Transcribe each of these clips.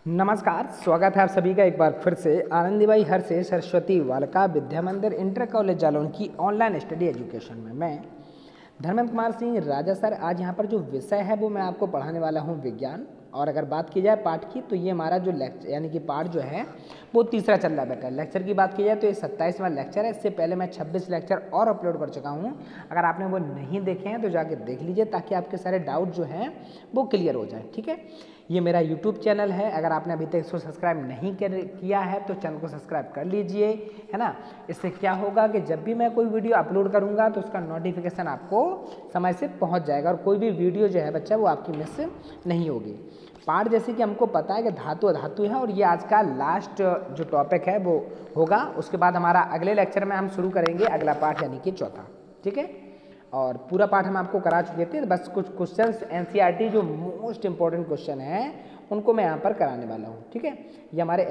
नमस्कार, स्वागत है आप सभी का एक बार फिर से आनंदीबाई हर से सरस्वती बालिका विद्या मंदिर इंटर कॉलेज जालौन की ऑनलाइन स्टडी एजुकेशन में। मैं धर्मेंद्र कुमार सिंह राजा सर आज यहाँ पर जो विषय है वो मैं आपको पढ़ाने वाला हूँ विज्ञान। और अगर बात की जाए पाठ की तो ये हमारा जो लेक्चर यानी कि पाठ जो है वो तीसरा चल रहा है बेटा। लेक्चर की बात की जाए तो ये 27वां लेक्चर है। इससे पहले मैं 26 लेक्चर और अपलोड कर चुका हूँ। अगर आपने वो नहीं देखे हैं तो जाके देख लीजिए ताकि आपके सारे डाउट जो हैं वो क्लियर हो जाए। ठीक है, ये मेरा यूट्यूब चैनल है। अगर आपने अभी तक इसको सब्सक्राइब नहीं किया है तो चैनल को सब्सक्राइब कर लीजिए, है ना। इससे क्या होगा कि जब भी मैं कोई वीडियो अपलोड करूँगा तो उसका नोटिफिकेशन आपको समय से पहुँच जाएगा और कोई भी वीडियो जो है बच्चा वो आपकी मिस नहीं होगी। पाठ जैसे कि हमको पता है कि धातु अधातु है और ये आज का लास्ट जो टॉपिक है वो होगा। उसके बाद हमारा अगले लेक्चर में हम शुरू करेंगे अगला पाठ यानी कि चौथा। ठीक है, और पूरा पाठ हम आपको करा चुके थे। बस कुछ क्वेश्चंस एनसीईआरटी जो मोस्ट इंपॉर्टेंट क्वेश्चन हैं उनको मैं यहाँ पर कराने वाला हूँ। ठीक है, ये हमारे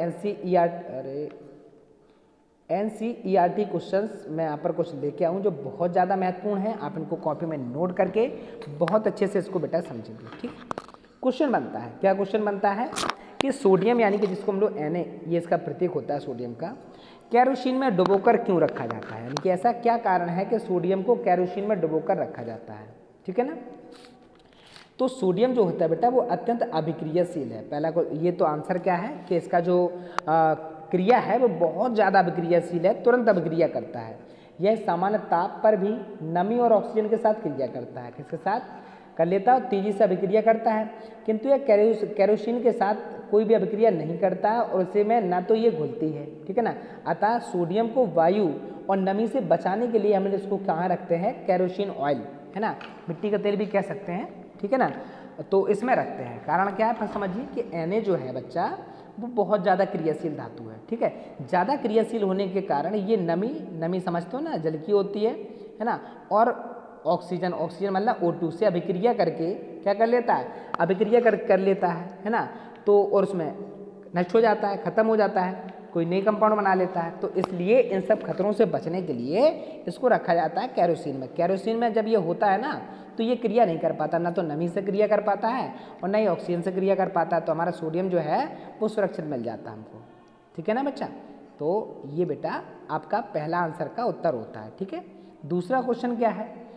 एनसीईआरटी क्वेश्चंस मैं यहाँ पर कुछ लेके आऊँ जो बहुत ज़्यादा महत्वपूर्ण है। आप इनको कॉपी में नोट करके बहुत अच्छे से इसको बेटा समझेंगे। ठीक, क्वेश्चन बनता है, क्या क्वेश्चन बनता है कि सोडियम यानी कि जिसको हम लोग Na ये इसका प्रतीक होता है सोडियम का, केरोसिन में डुबोकर क्यों रखा जाता है, यानी कि ऐसा क्या कारण है कि सोडियम को केरोसिन में डुबोकर रखा जाता है। ठीक है ना। तो सोडियम जो होता है बेटा वो अत्यंत अभिक्रियाशील है। पहला ये तो आंसर क्या है कि इसका जो क्रिया है वो बहुत ज़्यादा अभिक्रियाशील है, तुरंत अभिक्रिया करता है। यह सामान्य ताप पर भी नमी और ऑक्सीजन के साथ क्रिया करता है। किसके साथ कर लेता है? तेजी से अभिक्रिया करता है, किंतु यह केरोसिन के साथ कोई भी अभिक्रिया नहीं करता है और उसे में ना तो ये घुलती है। ठीक है ना। अतः सोडियम को वायु और नमी से बचाने के लिए हम इसको कहाँ रखते हैं? केरोसिन ऑयल, है ना, मिट्टी का तेल भी कह सकते हैं। ठीक है ना, तो इसमें रखते हैं। कारण क्या है? फिर समझिए कि Na जो है बच्चा वो बहुत ज़्यादा क्रियाशील धातु है। ठीक है, ज़्यादा क्रियाशील होने के कारण ये नमी समझते हो ना, जल की होती है ना, और ऑक्सीजन मतलब O2 से अभिक्रिया करके क्या कर लेता है? अभिक्रिया कर लेता है ना। तो और उसमें नष्ट हो जाता है, ख़त्म हो जाता है, कोई नई कंपाउंड बना लेता है। तो इसलिए इन सब खतरों से बचने के लिए इसको रखा जाता है केरोसिन में। केरोसिन में जब ये होता है ना तो ये क्रिया नहीं कर पाता, ना तो नमी से क्रिया कर पाता है और ना ही ऑक्सीजन से क्रिया कर पाता है। तो हमारा सोडियम जो है वो सुरक्षित मिल जाता है हमको। ठीक है ना बच्चा, तो ये बेटा आपका पहला आंसर का उत्तर होता है। ठीक है, दूसरा क्वेश्चन क्या है?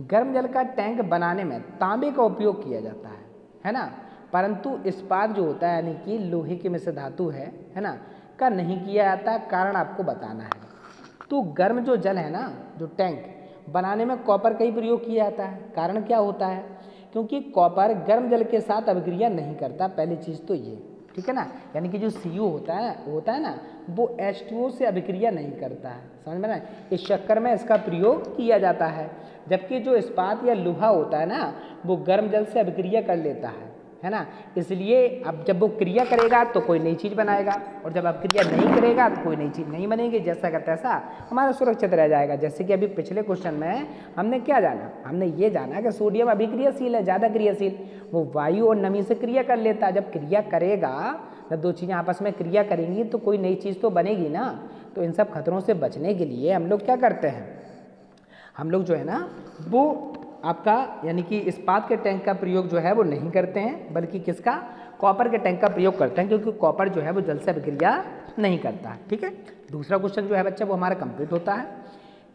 गर्म जल का टैंक बनाने में तांबे का उपयोग किया जाता है ना, परंतु इस्पात जो होता है यानी कि लोहे की मिश्र धातु है ना, का नहीं किया जाता। कारण आपको बताना है। तो गर्म जो जल है ना, जो टैंक बनाने में कॉपर का ही प्रयोग किया जाता है। कारण क्या होता है? क्योंकि कॉपर गर्म जल के साथ अभिक्रिया नहीं करता, पहली चीज़ तो ये। ठीक है ना, यानी कि जो Cu होता है ना वो H2O से अभिक्रिया नहीं करता है, समझ में ना। इस चक्कर में इसका प्रयोग किया जाता है। जबकि जो इस्पात या लोहा होता है ना वो गर्म जल से अभिक्रिया कर लेता है ना। इसलिए अब जब वो क्रिया करेगा तो कोई नई चीज़ बनाएगा और जब अब क्रिया नहीं करेगा तो कोई नई चीज़ नहीं बनेगी। जैसा का तैसा हमारा सुरक्षित रह जाएगा। जैसे कि अभी पिछले क्वेश्चन में हमने क्या जाना? हमने ये जाना कि सोडियम अभिक्रियाशील है, ज़्यादा क्रियाशील, वो वायु और नमी से क्रिया कर लेता है। जब क्रिया करेगा, जब दो चीज़ें आपस में क्रिया करेंगी तो कोई नई चीज़ तो बनेगी ना। तो इन सब खतरों से बचने के लिए हम लोग क्या करते हैं? हम लोग जो है ना वो आपका यानी कि इस्पात के टैंक का प्रयोग जो है वो नहीं करते हैं, बल्कि किसका? कॉपर के टैंक का प्रयोग करते हैं, क्योंकि कॉपर जो है वो जल से अभिक्रिया नहीं करता। ठीक है, दूसरा क्वेश्चन जो है बच्चा वो हमारा कंप्लीट होता है।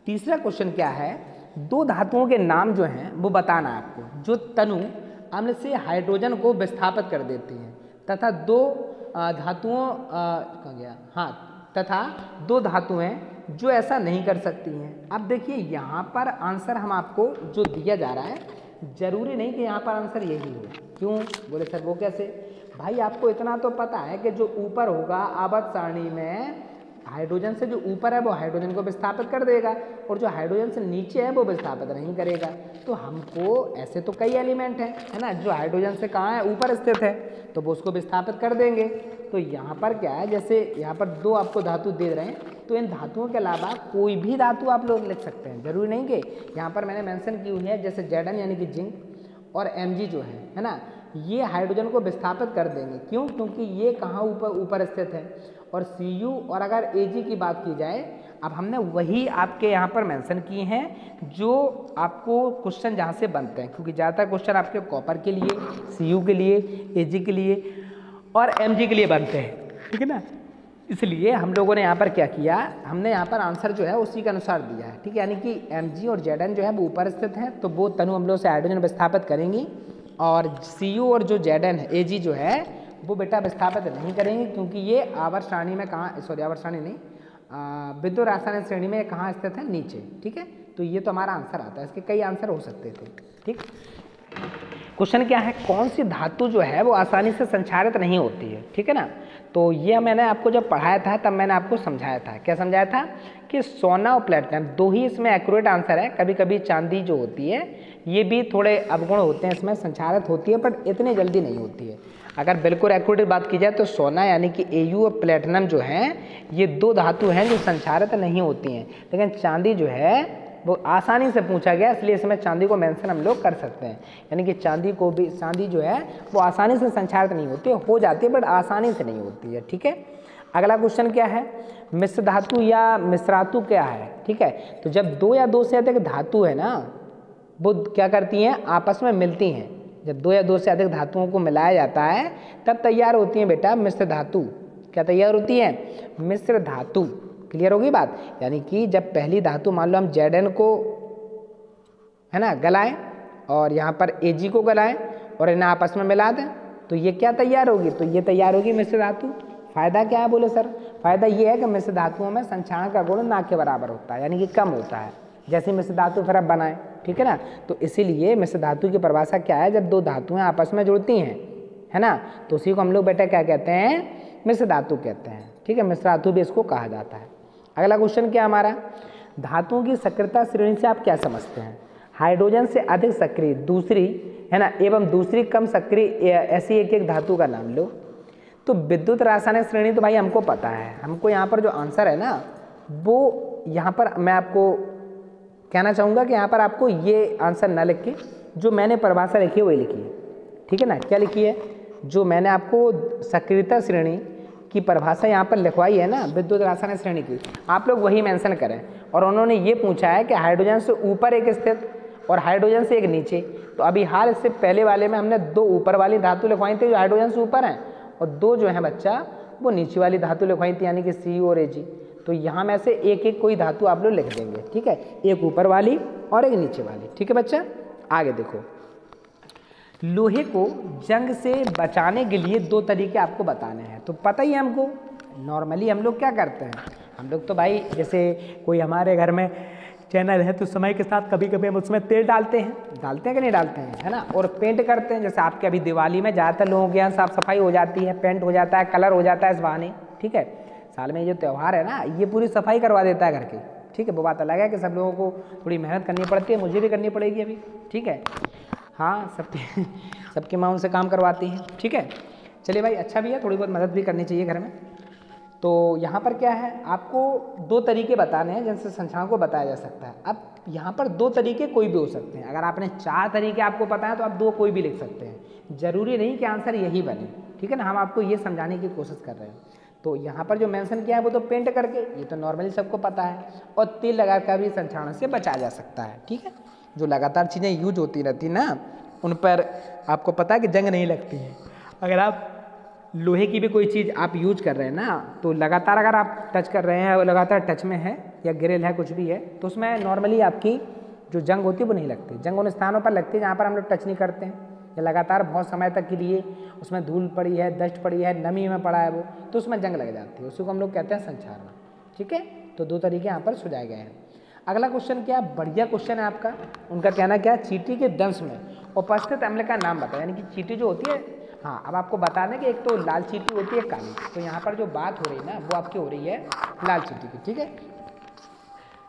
तीसरा क्वेश्चन क्या है? दो धातुओं के नाम जो हैं वो बताना है आपको, जो तनु अम्ल से हाइड्रोजन को विस्थापित कर देती हैं तथा दो धातुएं जो ऐसा नहीं कर सकती हैं। अब देखिए यहाँ पर आंसर हम आपको जो दिया जा रहा है, जरूरी नहीं कि यहाँ पर आंसर यही हो। क्यों बोले सर वो कैसे? भाई आपको इतना तो पता है कि जो ऊपर होगा आवर्त सारणी में हाइड्रोजन से जो ऊपर है वो हाइड्रोजन को विस्थापित कर देगा और जो हाइड्रोजन से नीचे है वो विस्थापित नहीं करेगा। तो हमको ऐसे तो कई एलिमेंट हैं, है ना, जो हाइड्रोजन से कहाँ है? ऊपर स्थित है, तो वो उसको विस्थापित कर देंगे। तो यहाँ पर क्या है, जैसे यहाँ पर दो आपको धातु दे रहे हैं, तो इन धातुओं के अलावा कोई भी धातु आप लोग लिख सकते हैं। जरूरी नहीं कि यहाँ पर मैंने मेंशन की हुई है जैसे Zn यानी कि जिंक और Mg जो है ना, ये हाइड्रोजन को विस्थापित कर देंगे। क्यों? क्योंकि ये कहाँ ऊपर स्थित है। और Cu और अगर Ag की बात की जाए, अब हमने वही आपके यहाँ पर मेंशन किए हैं जो आपको क्वेश्चन जहाँ से बनते हैं, क्योंकि ज़्यादातर क्वेश्चन आपके कॉपर के लिए, Cu के लिए, Ag के लिए और mg के लिए बनते हैं, ठीक है ना। इसलिए हम लोगों ने यहाँ पर क्या किया, हमने यहाँ पर आंसर जो है उसी के अनुसार दिया है, ठीक है। यानी कि mg और zn जो है वो ऊपर स्थित हैं, तो वो तनु हम लोग से हाइड्रोजन विस्थापित करेंगी, और cu और जो zn है ag जो है वो बेटा विस्थापित नहीं करेंगे, क्योंकि ये आवर्त सारणी में कहाँ, सॉरी आवर्त सारणी नहीं, विद्युत रासायनिक श्रेणी में कहाँ स्थित है, नीचे, ठीक है। तो ये तो हमारा आंसर आता है, इसके कई आंसर हो सकते थे, ठीक। क्वेश्चन क्या है, कौन सी धातु जो है वो आसानी से संक्षारित नहीं होती है, ठीक है ना। तो ये मैंने आपको जब पढ़ाया था तब मैंने आपको समझाया था, क्या समझाया था कि सोना और प्लेटिनम दो ही इसमें एक्यूरेट आंसर है। कभी कभी चांदी जो होती है ये भी थोड़े अवगुण होते हैं, इसमें संक्षारित होती है बट इतनी जल्दी नहीं होती है। अगर बिल्कुल एक्यूरेट बात की जाए तो सोना यानी कि Au और प्लेटिनम जो हैं ये दो धातु हैं जो संक्षारित नहीं होती हैं, लेकिन चांदी जो है वो आसानी से पूछा गया, इसलिए इसमें चांदी को मेंशन हम लोग कर सकते हैं। यानी कि चांदी जो है वो आसानी से संक्षारित नहीं होती है, हो जाती है बट आसानी से नहीं होती है, ठीक है। अगला क्वेश्चन क्या है, मिश्र धातु या मिश्रातु क्या है, ठीक है। तो जब दो या दो से अधिक धातु है ना वो क्या करती हैं, आपस में मिलती हैं। जब दो या दो से अधिक धातुओं को मिलाया जाता है तब तैयार होती है बेटा मिश्र धातु। क्या तैयार होती है, मिश्र धातु। क्लियर होगी बात। यानी कि जब पहली धातु मान लो हम Zn को है ना गलाएं और यहाँ पर Ag को गलाएं और इन्हें आपस में मिला दें तो ये क्या तैयार होगी, तो ये तैयार होगी मिश्र धातु। फायदा क्या है बोले सर, फायदा ये है कि मिश्र धातुओं में संक्षारण का गुण ना के बराबर होता है, यानी कि कम होता है। जैसे मिश्र धातु फिर आप बनाएं, ठीक है ना। तो इसीलिए मिश्र धातु की परिभाषा क्या है, जब दो धातुएं आपस में जुड़ती हैं, है ना, तो उसी को हम लोग बेटा क्या कहते हैं, मिश्र धातु कहते हैं, ठीक है। मिश्र धातु भी इसको कहा जाता है। अगला क्वेश्चन क्या हमारा, धातुओं की सक्रियता श्रेणी से आप क्या समझते हैं। हाइड्रोजन से अधिक सक्रिय दूसरी, है ना, एवं दूसरी कम सक्रिय ऐसी एक एक धातु का नाम लो। तो विद्युत रासायनिक श्रेणी तो भाई हमको पता है, हमको यहाँ पर जो आंसर है ना वो यहाँ पर मैं आपको कहना चाहूँगा कि यहाँ पर आपको ये आंसर ना लिख के जो मैंने परिभाषा लिखी है वही लिखिए, ठीक है ना। क्या लिखी है, जो मैंने आपको सक्रियता श्रेणी की परिभाषा यहाँ पर लिखवाई है ना विद्युत रासायनिक श्रेणी की, आप लोग वही मेंशन करें। और उन्होंने ये पूछा है कि हाइड्रोजन से ऊपर एक स्थित और हाइड्रोजन से एक नीचे। तो अभी हाल इससे पहले वाले में हमने दो ऊपर वाली धातु लिखवाई थी जो हाइड्रोजन से ऊपर हैं, और दो जो है बच्चा वो नीचे वाली धातु लिखवाई थी यानी कि Cu और Ag। तो यहाँ में से एक एक कोई धातु आप लोग लिख देंगे, ठीक है, एक ऊपर वाली और एक नीचे वाली, ठीक है बच्चा। आगे देखो, लोहे को जंग से बचाने के लिए दो तरीके आपको बताने हैं। तो पता ही है हमको, नॉर्मली हम लोग क्या करते हैं, हम लोग तो भाई जैसे कोई हमारे घर में चैनल है तो समय के साथ कभी कभी हम उसमें तेल डालते हैं कि नहीं डालते हैं, है ना, और पेंट करते हैं। जैसे आपके अभी दिवाली में ज़्यादातर लोगों के यहाँ साफ सफाई हो जाती है, पेंट हो जाता है, कलर हो जाता है इस बहाने, ठीक है। साल में ये त्यौहार है ना ये पूरी सफाई करवा देता है घर की, ठीक है। वो बात अलग है कि सब लोगों को थोड़ी मेहनत करनी पड़ती है, मुझे भी करनी पड़ेगी अभी, ठीक है। हाँ, सबकी माँ उनसे काम करवाती हैं, ठीक है। चलिए भाई, अच्छा भी है, थोड़ी बहुत मदद भी करनी चाहिए घर में। तो यहाँ पर क्या है, आपको दो तरीके बताने हैं जिनसे संख्याओं को बताया जा सकता है। अब यहाँ पर दो तरीके कोई भी हो सकते हैं। अगर आपने चार तरीके आपको पता है तो आप दो कोई भी लिख सकते हैं, जरूरी नहीं कि आंसर यही बने, ठीक है ना। हम आपको ये समझाने की कोशिश कर रहे हैं। तो यहाँ पर जो मेंशन किया है वो तो पेंट करके, ये तो नॉर्मली सबको पता है, और तेल लगा कर भी संक्षारण से बचाया जा सकता है, ठीक है। जो लगातार चीज़ें यूज होती रहती ना उन पर आपको पता है कि जंग नहीं लगती है। अगर आप लोहे की भी कोई चीज़ आप यूज कर रहे हैं ना तो लगातार अगर आप टच कर रहे हैं और लगातार टच में है या ग्रिल है कुछ भी है तो उसमें नॉर्मली आपकी जो जंग होती है वो नहीं लगती। जंग उन स्थानों पर लगती है जहाँ पर हम लोग टच नहीं करते हैं या लगातार बहुत समय तक के लिए उसमें धूल पड़ी है, डस्ट पड़ी है, नमी में पड़ा है वो, तो उसमें जंग लग जाती है, उसी को हम लोग कहते हैं संक्षारण, ठीक है। तो दो तरीके यहाँ पर सुझाए गए हैं। अगला क्वेश्चन क्या, बढ़िया क्वेश्चन है आपका। उनका कहना क्या, चींटी के दंश में उपस्थित अम्ल का नाम बताया। यानी कि चींटी जो होती है, हाँ अब आपको बताने कि एक तो लाल चींटी होती है, काली। तो यहाँ पर जो बात हो रही है ना वो आपकी हो रही है लाल चींटी की, ठीक है।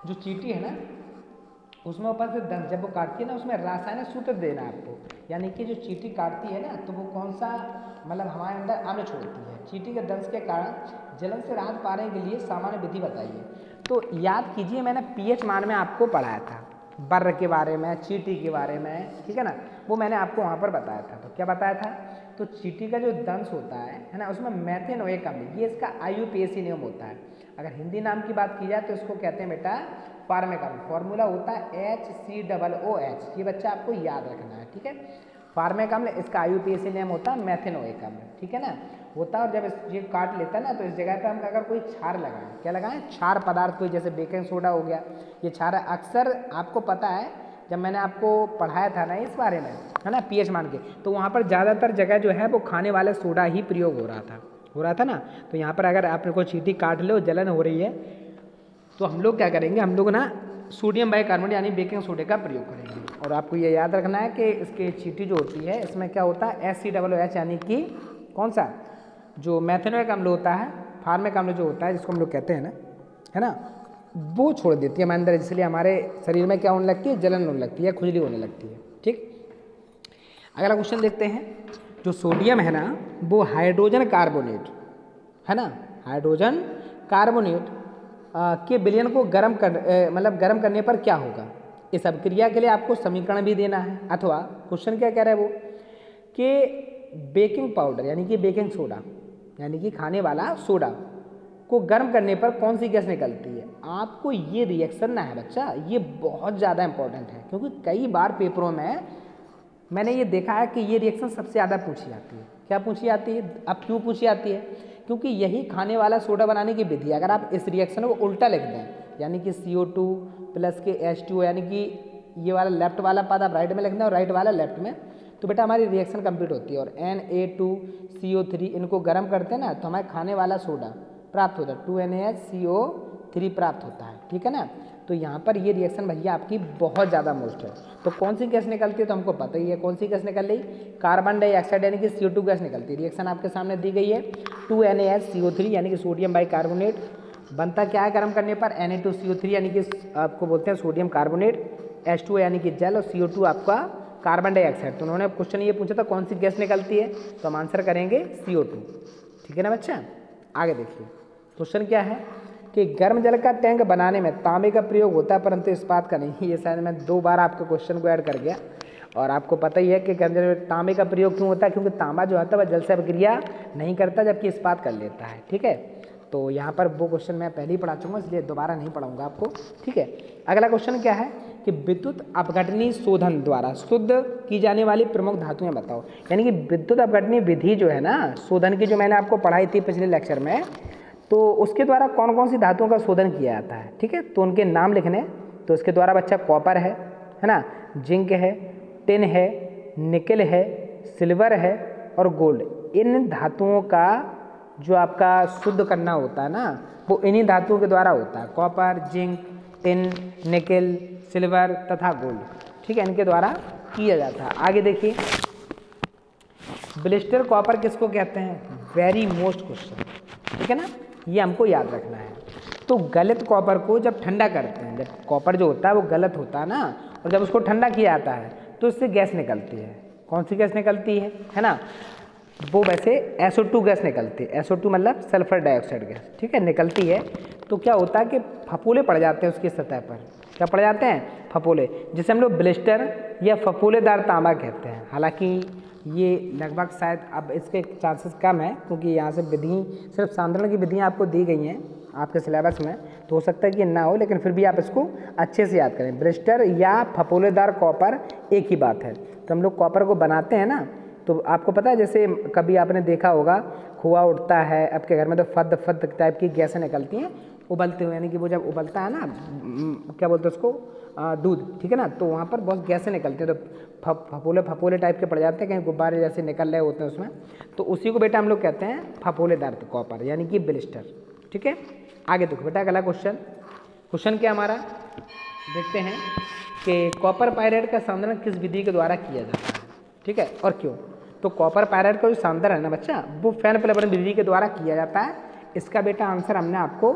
जो चींटी है ना उसमें उपस्थित दंश जब वो काटती है ना उसमें रासायनिक सूत्र देना है आपको। यानी कि जो चींटी काटती है ना तो वो कौन सा मतलब हमारे अंदर अम्ल छोड़ती है। चींटी के दंश के कारण जलन से राहत पाने के लिए सामान्य विधि बताइए। तो याद कीजिए मैंने पीएच मान में आपको पढ़ाया था, बर्र के बारे में, चींटी के बारे में, ठीक है ना, वो मैंने आपको वहाँ पर बताया था। तो क्या बताया था, तो चींटी का जो दंश होता है ना उसमें मेथेनोइक अम्ल, ये इसका IUPAC नियम होता है। अगर हिंदी नाम की बात की जाए तो इसको कहते हैं बेटा फार्मिक अम्ल। फॉर्मूला होता है HCOOH, ये बच्चा आपको याद रखना है, ठीक है। फार्मिक अम्ल, इसका IUPAC नेम होता है मेथेनोइक अम्ल, ठीक है ना, होता है। और जब ये काट लेता है ना तो इस जगह पे हम अगर कोई क्षार लगाएं, क्या लगाएं, क्षार पदार्थ कोई, जैसे बेकिंग सोडा हो गया, ये क्षार अक्सर आपको पता है जब मैंने आपको पढ़ाया था ना इस बारे में, है ना, pH मान के, तो वहाँ पर ज़्यादातर जगह जो है वो खाने वाला सोडा ही प्रयोग हो रहा था ना। तो यहाँ पर अगर आपने कोई चींटी काट लो, जलन हो रही है, तो हम लोग क्या करेंगे, हम लोग ना सोडियम बाइकार्बोनेट यानी बेकिंग सोडे का प्रयोग करेंगे। और आपको ये याद रखना है कि इसके चींटी जो होती है इसमें क्या होता है, HCOOH यानी कि कौन सा, जो मेथेनोइक अम्ल होता है, फार्मिक अम्ल जो होता है जिसको हम लोग कहते हैं ना, है ना, वो छोड़ देती है हमारे अंदर, इसलिए हमारे शरीर में क्या होने लगती है, जलन होने लगती है, खुजली होने लगती है। ठीक, अगला क्वेश्चन देखते हैं। जो सोडियम है ना वो हाइड्रोजन कार्बोनेट, है ना, हाइड्रोजन कार्बोनेट के विलयन को गर्म करने पर क्या होगा। इस अभिक्रिया के लिए आपको समीकरण भी देना है, अथवा क्वेश्चन क्या कह रहा है वो कि बेकिंग पाउडर यानी कि बेकिंग सोडा यानी कि खाने वाला सोडा को गर्म करने पर कौन सी गैस निकलती है। आपको ये रिएक्शन ना है बच्चा, ये बहुत ज़्यादा इंपॉर्टेंट है, क्योंकि कई बार पेपरों में मैंने ये देखा है कि ये रिएक्शन सबसे ज़्यादा पूछी जाती है। क्या पूछी जाती है, अब क्यों पूछी जाती है, क्योंकि यही खाने वाला सोडा बनाने की विधि है। अगर आप इस रिएक्शन को उल्टा लिख दें, यानी कि CO2 प्लस के H2O, यानी कि ये वाला लेफ्ट वाला पद आप राइट में लिख दें और राइट वाला लेफ्ट में, तो बेटा हमारी रिएक्शन कंप्लीट होती है। और Na2CO3 इनको गर्म करते हैं ना तो हमारे खाने वाला सोडा प्राप्त होता है, 2NaHCO3 प्राप्त होता है, ठीक है ना। तो यहाँ पर ये रिएक्शन भैया आपकी बहुत ज़्यादा मोस्ट है। तो कौन सी गैस निकलती है तो हमको पता ही है कौन सी गैस निकल रही, कार्बन डाइऑक्साइड यानी कि CO2 गैस निकलती है। रिएक्शन आपके सामने दी गई है, 2NaHCO3 यानी कि सोडियम बाइकार्बोनेट बनता क्या है गर्म करने पर, Na2CO3 यानी कि आपको बोलते हैं सोडियम कार्बोनेट, H2O यानी कि जल, और CO2 आपका कार्बन डाइऑक्साइड। तो उन्होंने क्वेश्चन ये पूछा था कौन सी गैस निकलती है, तो हम आंसर करेंगे CO2, ठीक है ना बच्चा। आगे देखिए क्वेश्चन क्या है कि गर्म जल का टैंक बनाने में तांबे का प्रयोग होता है परंतु इस्पात का नहीं। ये शायद मैं 2 बार आपके क्वेश्चन को ऐड कर गया। और आपको पता ही है कि गर्म जल में तांबे का प्रयोग क्यों होता है, क्योंकि तांबा जो होता है वह जल से अभिक्रिया नहीं करता जबकि इस्पात कर लेता है, ठीक है। तो यहाँ पर वो क्वेश्चन मैं पहले ही पढ़ा चुका हूँ, इसलिए दोबारा नहीं पढ़ाऊँगा आपको, ठीक है। अगला क्वेश्चन क्या है कि विद्युत अपघटनी शोधन द्वारा शुद्ध की जाने वाली प्रमुख धातुएं बताओ। यानी कि विद्युत अपघटनी विधि जो है ना शोधन की, जो मैंने आपको पढ़ाई थी पिछले लेक्चर में, तो उसके द्वारा कौन कौन सी धातुओं का शोधन किया जाता है, ठीक है। तो उनके नाम लिखने, तो इसके द्वारा बच्चा कॉपर है ना, जिंक है, टिन है, निकल है, सिल्वर है और गोल्ड। इन धातुओं का जो आपका शुद्ध करना होता है ना वो इन्हीं धातुओं के द्वारा होता है, कॉपर, जिंक, टिन, निकल, सिल्वर तथा गोल्ड, ठीक है, इनके द्वारा किया जाता है। आगे देखिए ब्लिस्टर कॉपर किसको कहते हैं, वेरी मोस्ट क्वेश्चन, ठीक है ना, ये हमको याद रखना है। तो गलित कॉपर को जब ठंडा करते हैं, जब कॉपर जो होता है वो गलत होता है ना, और जब उसको ठंडा किया जाता है तो इससे गैस निकलती है। कौन सी गैस निकलती है ना, वो वैसे SO2 गैस निकलती है। SO2 मतलब सल्फर डाइऑक्साइड गैस, ठीक है, निकलती है। तो क्या होता है कि फफोले पड़ जाते हैं उसकी सतह पर, क्या पड़ जाते हैं, फफोले, जिसे हम लोग ब्लिस्टर या फफोलेदार तांबा कहते हैं। हालांकि ये लगभग शायद अब इसके चांसेस कम है, क्योंकि यहाँ से विधि सिर्फ सांद्रण की विधियाँ आपको दी गई हैं आपके सिलेबस में, तो हो सकता है कि ना हो, लेकिन फिर भी आप इसको अच्छे से याद करें। ब्लिस्टर या फफोलेदार कॉपर एक ही बात है। तो हम लोग कॉपर को बनाते हैं ना, तो आपको पता है जैसे कभी आपने देखा होगा खोआ उठता है आपके घर में, तो फद फद टाइप की गैसें निकलती हैं उबलते हुए, यानी कि वो जब उबलता है ना, क्या बोलते हैं उसको, दूध, ठीक है ना, तो वहाँ पर बहुत गैसें निकलती हैं, तो फफोले टाइप के पड़ जाते हैं, कहीं गुब्बारे जैसे निकल रहे होते हैं उसमें, तो उसी को बेटा हम लोग कहते हैं फफोलेदार कॉपर यानी कि ब्लिस्टर, ठीक है। आगे देखो बेटा अगला क्वेश्चन क्या हमारा, देखते हैं कि कॉपर पायरेट का सांद्रण किस विधि के द्वारा किया जाता है, ठीक है, और क्यों। तो कॉपर पायरेट का जो सांद्रण है ना बच्चा, वो फैन प्लेवन विधि के द्वारा किया जाता है। इसका बेटा आंसर हमने आपको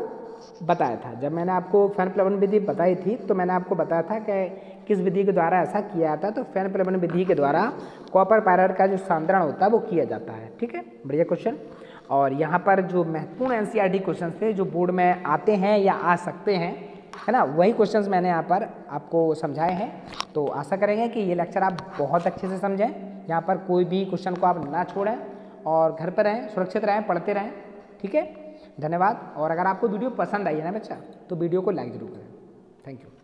बताया था, जब मैंने आपको फैन प्लेवन विधि बताई थी तो मैंने आपको बताया था कि किस विधि के द्वारा ऐसा किया जाता है। तो फैन प्लेवन विधि के द्वारा कॉपर पायरेट का जो सांद्रण होता है वो किया जाता है, ठीक है, बढ़िया क्वेश्चन। और यहाँ पर जो महत्वपूर्ण NCERT क्वेश्चन थे जो बोर्ड में आते हैं या आ सकते हैं, है ना, वही क्वेश्चंस मैंने यहाँ पर आपको समझाए हैं। तो आशा करेंगे कि ये लेक्चर आप बहुत अच्छे से समझें, यहाँ पर कोई भी क्वेश्चन को आप ना छोड़ें और घर पर रहें, सुरक्षित रहें, पढ़ते रहें, ठीक है। धन्यवाद। और अगर आपको वीडियो पसंद आई है ना बच्चा, तो वीडियो को लाइक जरूर करें। Thank you.